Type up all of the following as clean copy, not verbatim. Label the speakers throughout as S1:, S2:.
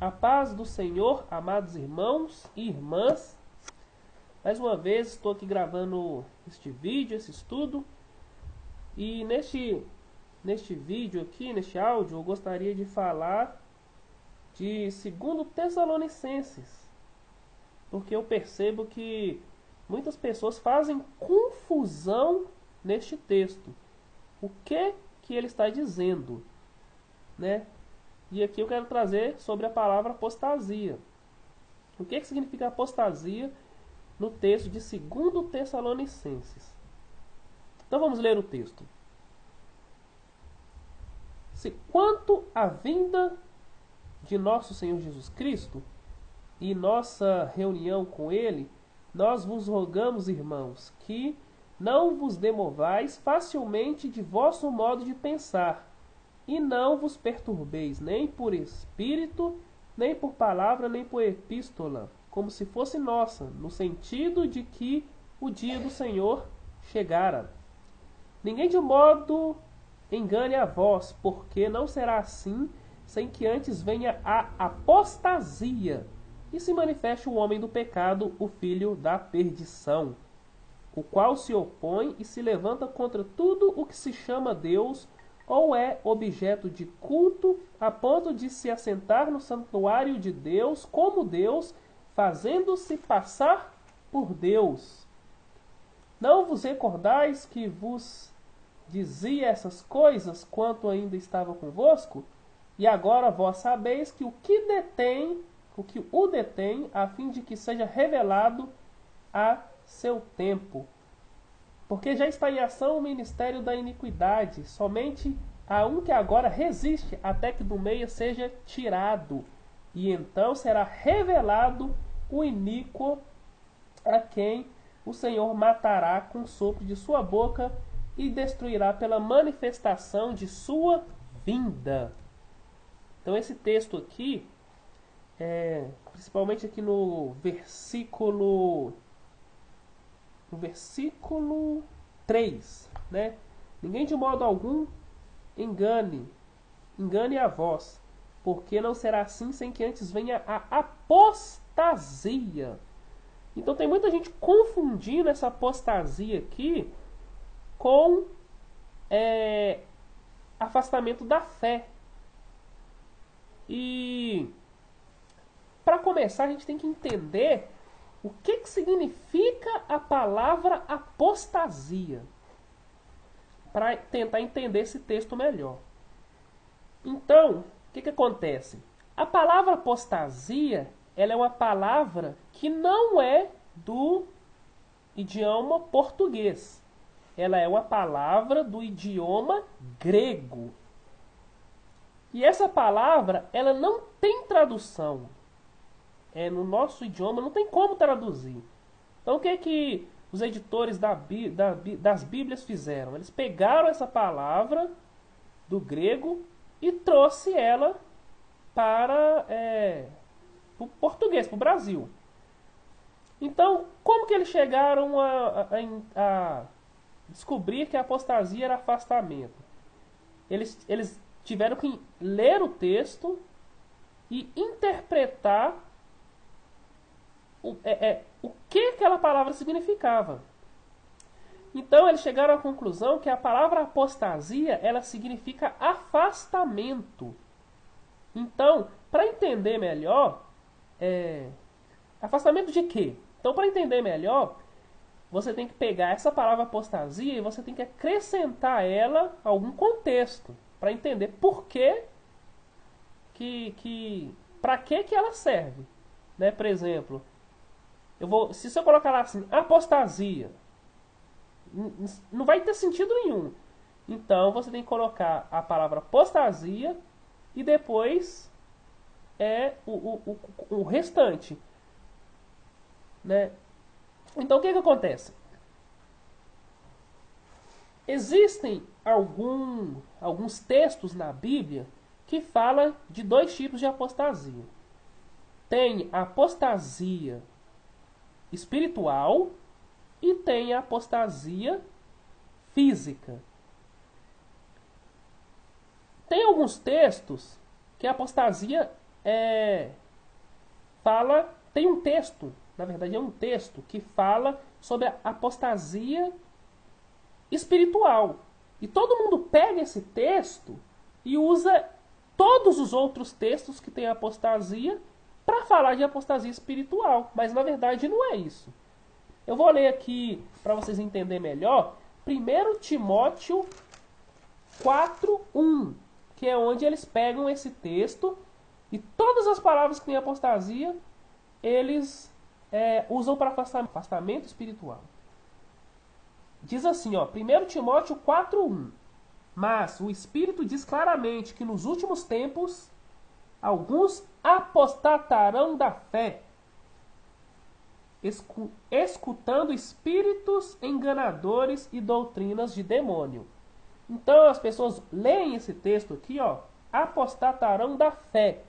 S1: A paz do Senhor, amados irmãos e irmãs. Mais uma vez estou aqui gravando este vídeo, esse estudo. E neste vídeo aqui, neste áudio, eu gostaria de falar de 2 Tessalonicenses. Porque eu percebo que muitas pessoas fazem confusão neste texto. O que ele está dizendo, né? E aqui eu quero trazer sobre a palavra apostasia. O que significa apostasia no texto de 2 Tessalonicenses? Então vamos ler o texto. Se quanto à vinda de nosso Senhor Jesus Cristo e nossa reunião com Ele, nós vos rogamos, irmãos, que não vos demovais facilmente de vosso modo de pensar, e não vos perturbeis nem por espírito, nem por palavra, nem por epístola, como se fosse nossa, no sentido de que o dia do Senhor chegara. Ninguém de modo engane a vós, porque não será assim, sem que antes venha a apostasia, e se manifeste o homem do pecado, o filho da perdição, o qual se opõe e se levanta contra tudo o que se chama Deus, ou é objeto de culto, a ponto de se assentar no santuário de Deus como Deus, fazendo-se passar por Deus. Não vos recordais que vos dizia essas coisas quanto ainda estava convosco? E agora vós sabeis que o que o detém, a fim de que seja revelado a seu tempo. Porque já está em ação o ministério da iniquidade, somente há um que agora resiste até que do meio seja tirado. E então será revelado o iníquo, a quem o Senhor matará com o sopro de sua boca e destruirá pela manifestação de sua vinda. Então esse texto aqui, principalmente aqui no versículo 3, né? Ninguém de modo algum engane a vós, porque não será assim sem que antes venha a apostasia. Então tem muita gente confundindo essa apostasia aqui com afastamento da fé. E para começar a gente tem que entender o que significa a palavra apostasia, para tentar entender esse texto melhor. Então, o que acontece? A palavra apostasia, ela é uma palavra que não é do idioma português. Ela é uma palavra do idioma grego. E essa palavra, ela não tem tradução. No nosso idioma não tem como traduzir. Então o que os editores das Bíblias fizeram? Eles pegaram essa palavra do grego e trouxe ela para o português, para o Brasil. Então, como que eles chegaram a descobrir que a apostasia era afastamento? Eles tiveram que ler o texto e interpretar o que aquela palavra significava. Então eles chegaram à conclusão que a palavra apostasia, ela significa afastamento. Então, para entender melhor, afastamento de quê? Então, para entender melhor, você tem que pegar essa palavra apostasia e você tem que acrescentar a ela algum contexto para entender por que para que ela serve, né? Por exemplo, se eu colocar lá assim, apostasia, não vai ter sentido nenhum. Então você tem que colocar a palavra apostasia e depois o restante, né? Então o que acontece? Existem alguns textos na Bíblia que falam de 2 tipos de apostasia. Tem a apostasia espiritual e tem a apostasia física. Tem alguns textos que a apostasia tem um texto, na verdade é um texto que fala sobre a apostasia espiritual. E todo mundo pega esse texto e usa todos os outros textos que tem apostasia para falar de apostasia espiritual, mas na verdade não é isso. Eu vou ler aqui para vocês entenderem melhor, 1 Timóteo 4:1, que é onde eles pegam esse texto e todas as palavras que tem apostasia, eles usam para afastamento espiritual. Diz assim, ó, 1 Timóteo 4:1. Mas o Espírito diz claramente que nos últimos tempos alguns apostatarão da fé, escutando espíritos enganadores e doutrinas de demônio. Então as pessoas leem esse texto aqui, ó, apostatarão da fé.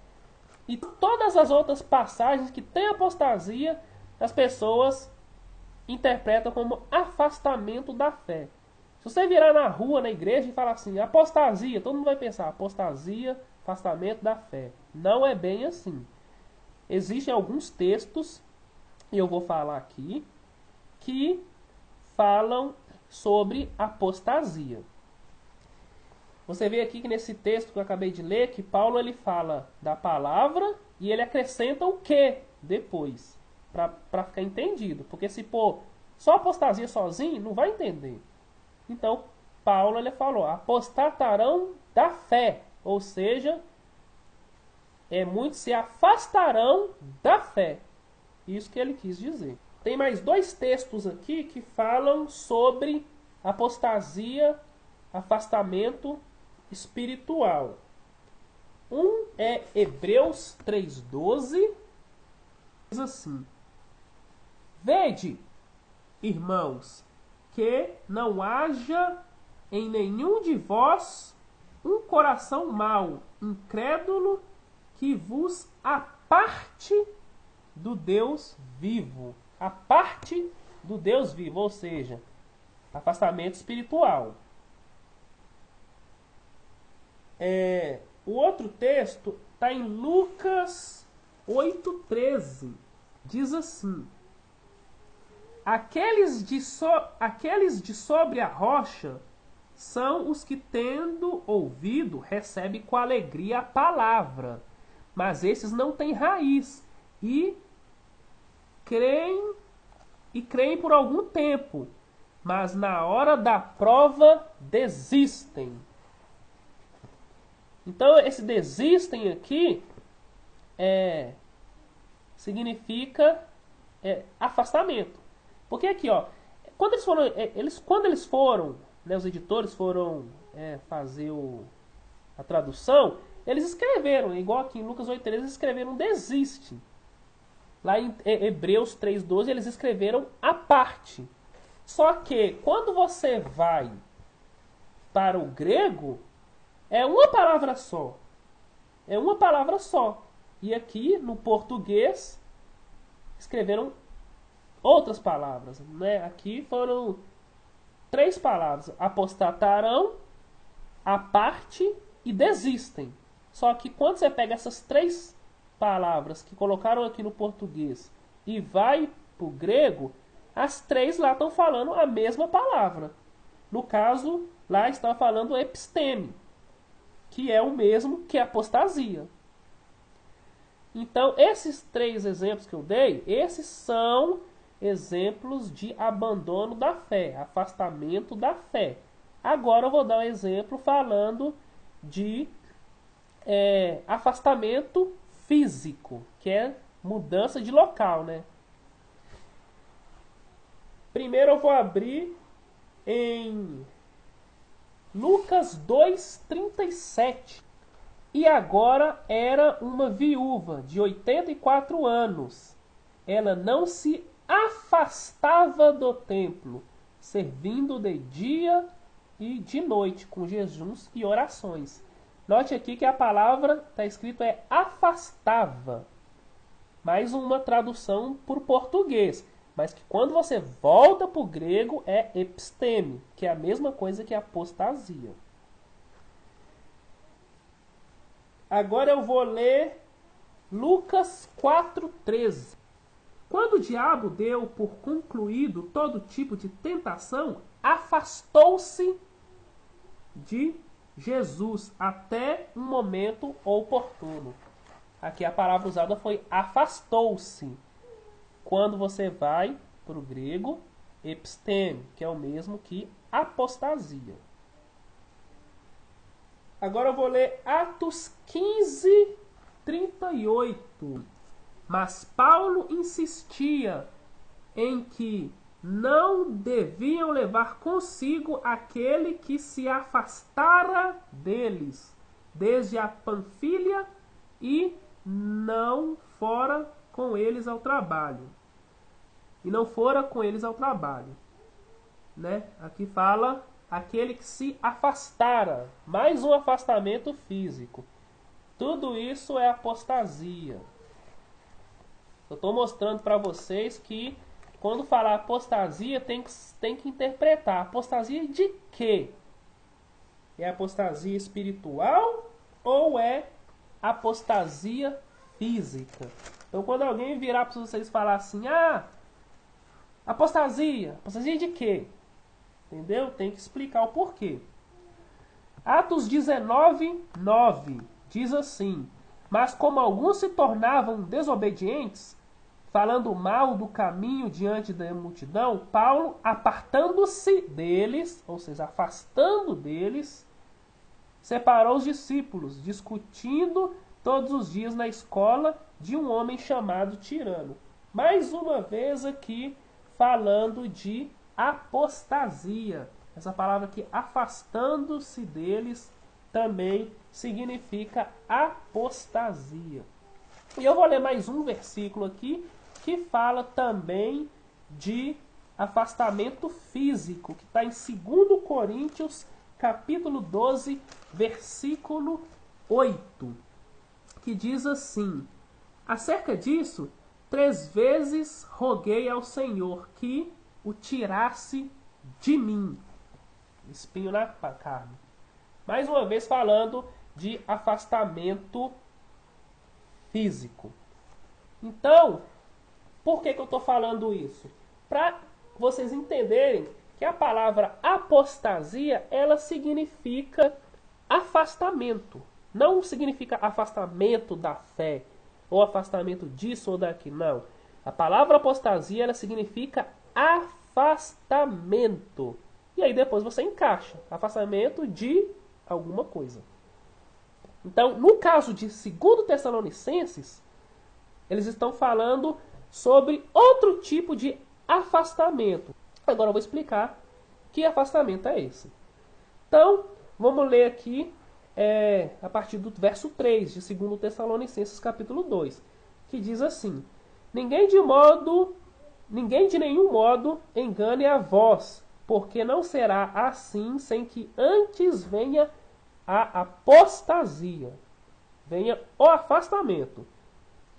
S1: E todas as outras passagens que tem apostasia, as pessoas interpretam como afastamento da fé. Se você virar na rua, na igreja e falar assim, apostasia, todo mundo vai pensar, apostasia, afastamento da fé. Não é bem assim. Existem alguns textos, e eu vou falar aqui, que falam sobre apostasia. Você vê aqui que nesse texto que eu acabei de ler, que Paulo ele fala da palavra e ele acrescenta o que depois, para ficar entendido. Porque se pôr só apostasia sozinho, não vai entender. Então, Paulo ele falou, apostatarão da fé, ou seja, muitos se afastarão da fé. Isso que ele quis dizer. Tem mais dois textos aqui que falam sobre apostasia, afastamento espiritual. Um é Hebreus 3:12, diz assim: Vede, irmãos, que não haja em nenhum de vós um coração mau, incrédulo, que vos aparte do Deus vivo. A parte do Deus vivo, ou seja, afastamento espiritual. O outro texto está em Lucas 8:13. Diz assim: Aqueles de sobre a rocha são os que, tendo ouvido, recebem com alegria a palavra, mas esses não têm raiz e creem por algum tempo, mas na hora da prova desistem. Então esse desistem aqui significa afastamento. Porque aqui, ó, quando eles foram, né, os editores foram fazer a tradução, eles escreveram, igual aqui em Lucas 8:13, eles escreveram desiste. Lá em Hebreus 3:12 eles escreveram a parte. Só que quando você vai para o grego, é uma palavra só. É uma palavra só. E aqui no português escreveram outras palavras, né? Aqui foram 3 palavras: apostatarão, a parte e desistem. Só que quando você pega essas 3 palavras que colocaram aqui no português e vai para o grego, as 3 lá estão falando a mesma palavra. No caso, lá está falando episteme, que é o mesmo que apostasia. Então, esses 3 exemplos que eu dei, esses são exemplos de abandono da fé, afastamento da fé. Agora eu vou dar um exemplo falando de afastamento físico, que é mudança de local, né? Primeiro eu vou abrir em Lucas 2:37. E agora era uma viúva de 84 anos. Ela não se afastava do templo, servindo de dia e de noite, com jejuns e orações. Note aqui que a palavra está escrito afastava. Mais uma tradução por português. Mas que quando você volta para o grego é episteme, que é a mesma coisa que apostasia. Agora eu vou ler Lucas 4,13. Quando o diabo deu por concluído todo tipo de tentação, afastou-se de Jesus até um momento oportuno. Aqui a palavra usada foi afastou-se. Quando você vai para o grego, episteme, que é o mesmo que apostasia. Agora eu vou ler Atos 15, 38. Mas Paulo insistia em que não deviam levar consigo aquele que se afastara deles, desde a Panfilha, e não fora com eles ao trabalho. Né? Aqui fala aquele que se afastara, mais um afastamento físico. Tudo isso é apostasia. Eu estou mostrando para vocês que quando falar apostasia tem que interpretar. Apostasia de quê? É apostasia espiritual ou é apostasia física? Então quando alguém virar para vocês e falar assim, apostasia de quê? Entendeu? Tem que explicar o porquê. Atos 19, 9 diz assim: mas como alguns se tornavam desobedientes, falando mal do caminho diante da multidão, Paulo, apartando-se deles, ou seja, afastando deles, separou os discípulos, discutindo todos os dias na escola de um homem chamado Tirano. Mais uma vez aqui falando de apostasia. Essa palavra aqui, afastando-se deles, também significa apostasia. E eu vou ler mais um versículo aqui que fala também de afastamento físico, que está em 2 Coríntios, capítulo 12, versículo 8, que diz assim: acerca disso, 3 vezes roguei ao Senhor que o tirasse de mim. Espinho na carne. Mais uma vez falando de afastamento físico. Então, por que eu estou falando isso? Para vocês entenderem que a palavra apostasia, ela significa afastamento. Não significa afastamento da fé, ou afastamento disso ou daquilo, não. A palavra apostasia, ela significa afastamento. E aí depois você encaixa afastamento de alguma coisa. Então, no caso de 2 Tessalonicenses, eles estão falando sobre outro tipo de afastamento. Agora eu vou explicar que afastamento é esse. Então, vamos ler aqui a partir do verso 3 de 2 Tessalonicenses capítulo 2, que diz assim: Ninguém de nenhum modo engane a vós, porque não será assim sem que antes venha a apostasia, venha o afastamento,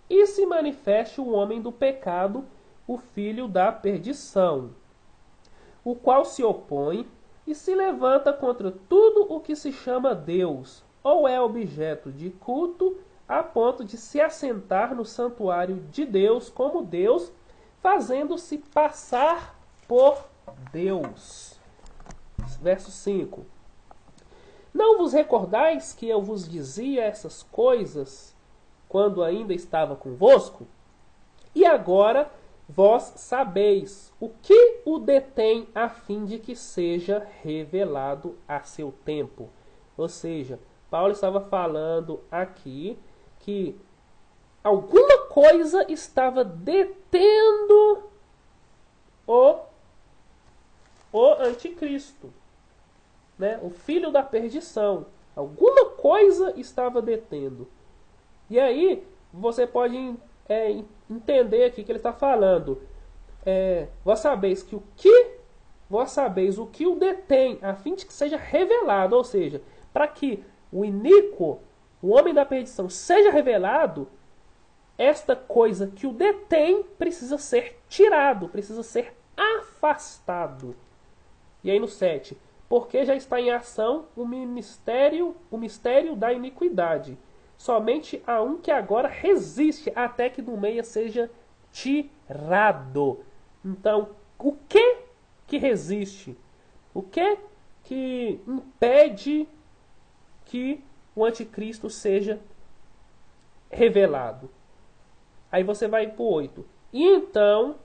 S1: e se manifeste o homem do pecado, o filho da perdição, o qual se opõe e se levanta contra tudo o que se chama Deus, ou é objeto de culto, a ponto de se assentar no santuário de Deus como Deus, fazendo-se passar por Deus. Verso 5. Não vos recordais que eu vos dizia essas coisas quando ainda estava convosco? E agora vós sabeis o que o detém, a fim de que seja revelado a seu tempo. Ou seja, Paulo estava falando aqui que alguma coisa estava detendo o anticristo, né? O filho da perdição. Alguma coisa estava detendo. E aí você pode entender aqui que ele está falando. Vós sabeis o que o detém, a fim de que seja revelado. Ou seja, para que o iníquo, o homem da perdição, seja revelado, esta coisa que o detém precisa ser tirado, precisa ser afastado. E aí no 7, porque já está em ação o mistério da iniquidade, somente a um que agora resiste até que do meio seja tirado. Então, o que resiste? O que impede que o anticristo seja revelado? Aí você vai para o 8. E então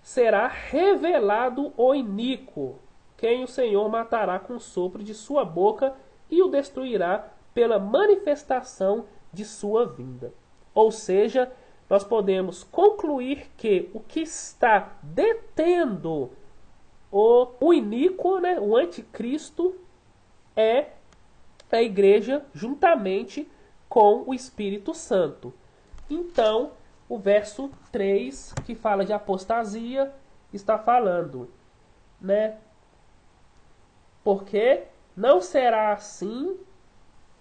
S1: será revelado o iníquo, quem o Senhor matará com o sopro de sua boca e o destruirá pela manifestação de sua vinda. Ou seja, nós podemos concluir que o que está detendo o iníquo, né, o anticristo, é a igreja juntamente com o Espírito Santo. Então, o verso 3, que fala de apostasia, está falando, né? Porque não será assim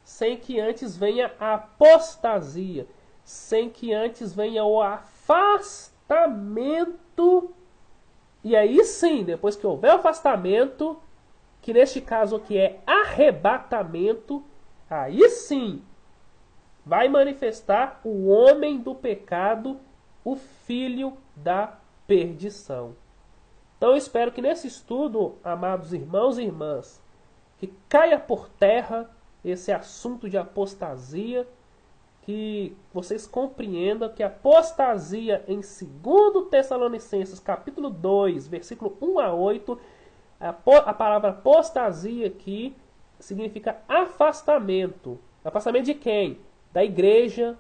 S1: sem que antes venha a apostasia, sem que antes venha o afastamento. E aí sim, depois que houver o afastamento, que neste caso aqui é arrebatamento, aí sim vai manifestar o homem do pecado, o filho da perdição. Então eu espero que nesse estudo, amados irmãos e irmãs, que caia por terra esse assunto de apostasia, que vocês compreendam que a apostasia em 2 Tessalonicenses capítulo 2, versículo 1 a 8, a palavra apostasia aqui significa afastamento. Afastamento de quem? Da igreja,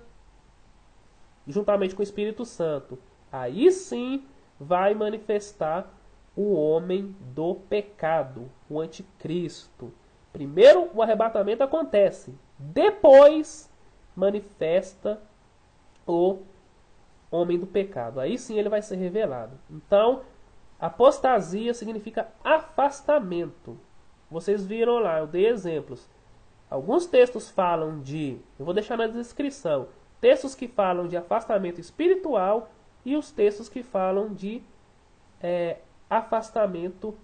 S1: juntamente com o Espírito Santo. Aí sim vai manifestar o homem do pecado, o anticristo. Primeiro o arrebatamento acontece, depois manifesta o homem do pecado. Aí sim ele vai ser revelado. Então, apostasia significa afastamento. Vocês viram lá, eu dei exemplos. Alguns textos falam eu vou deixar na descrição, textos que falam de afastamento espiritual e os textos que falam de afastamento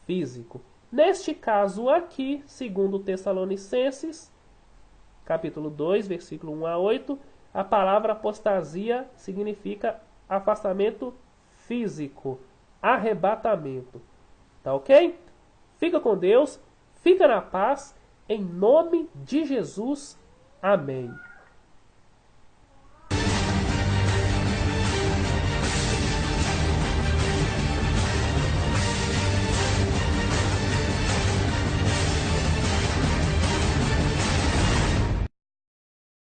S1: físico. Neste caso aqui, segundo Tessalonicenses, capítulo 2, versículo 1 a 8, a palavra apostasia significa afastamento físico, arrebatamento. Tá ok? Fica com Deus, fica na paz, em nome de Jesus. Amém.